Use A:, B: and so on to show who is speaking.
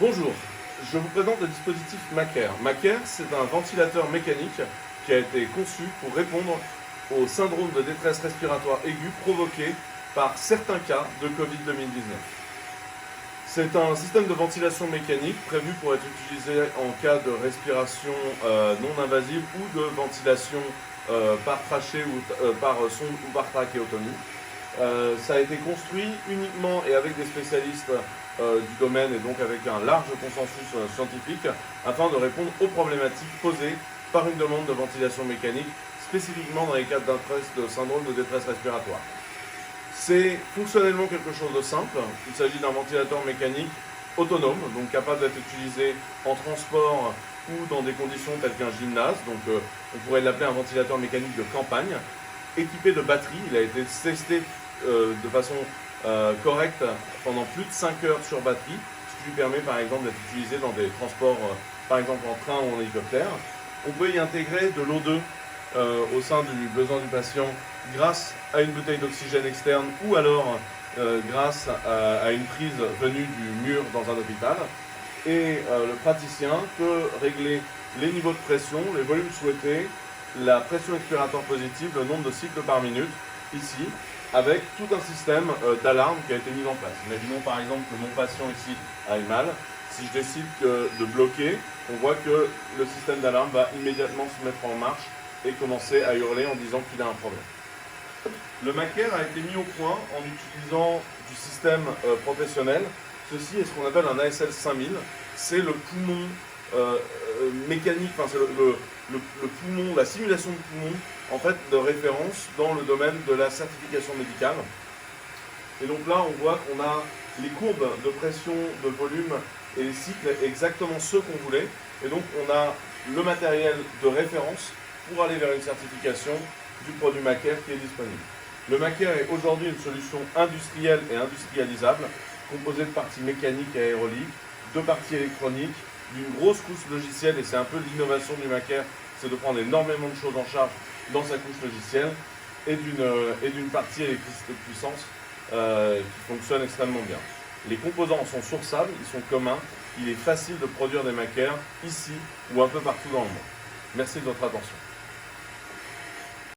A: Bonjour, je vous présente le dispositif Macaire. Macaire, c'est un ventilateur mécanique qui a été conçu pour répondre au syndrome de détresse respiratoire aiguë provoqué par certains cas de Covid-2019. C'est un système de ventilation mécanique prévu pour être utilisé en cas de respiration non invasive ou de ventilation par trachée ou par sonde ou par trachéotomie. Ça a été construit uniquement et avec des spécialistes du domaine et donc avec un large consensus scientifique afin de répondre aux problématiques posées par une demande de ventilation mécanique spécifiquement dans les cas de syndrome de détresse respiratoire. C'est fonctionnellement quelque chose de simple. Il s'agit d'un ventilateur mécanique autonome, donc capable d'être utilisé en transport ou dans des conditions telles qu'un gymnase. Donc on pourrait l'appeler un ventilateur mécanique de campagne, équipé de batterie. Il a été testé de façon correcte pendant plus de 5 heures sur batterie, ce qui lui permet par exemple d'être utilisé dans des transports, par exemple en train ou en hélicoptère. On peut y intégrer de l'O2 au sein du besoin du patient grâce à une bouteille d'oxygène externe ou alors grâce à une prise venue du mur dans un hôpital. Et le praticien peut régler les niveaux de pression, les volumes souhaités, la pression expiratoire positive, le nombre de cycles par minute, ici, avec tout un système d'alarme qui a été mis en place. Imaginons par exemple que mon patient ici aille mal. Si je décide de bloquer, on voit que le système d'alarme va immédiatement se mettre en marche et commencer à hurler en disant qu'il a un problème. Le Macaire a été mis au point en utilisant du système professionnel. Ceci est ce qu'on appelle un ASL 5000. C'est le poumon mécanique, enfin c'est le poumon, la simulation du poumon en fait de référence dans le domaine de la certification médicale. Et donc là on voit qu'on a les courbes de pression, de volume et les cycles exactement ceux qu'on voulait. Et donc on a le matériel de référence pour aller vers une certification du produit Macaire qui est disponible. Le Macaire est aujourd'hui une solution industrielle et industrialisable, composée de parties mécaniques et aéroliques, de parties électroniques, d'une grosse couche logicielle, et c'est un peu l'innovation du Macaire, c'est de prendre énormément de choses en charge dans sa couche logicielle, et d'une partie électricité de puissance qui fonctionne extrêmement bien. Les composants sont sourçables, ils sont communs, il est facile de produire des Macaires ici ou un peu partout dans le monde. Merci de votre attention.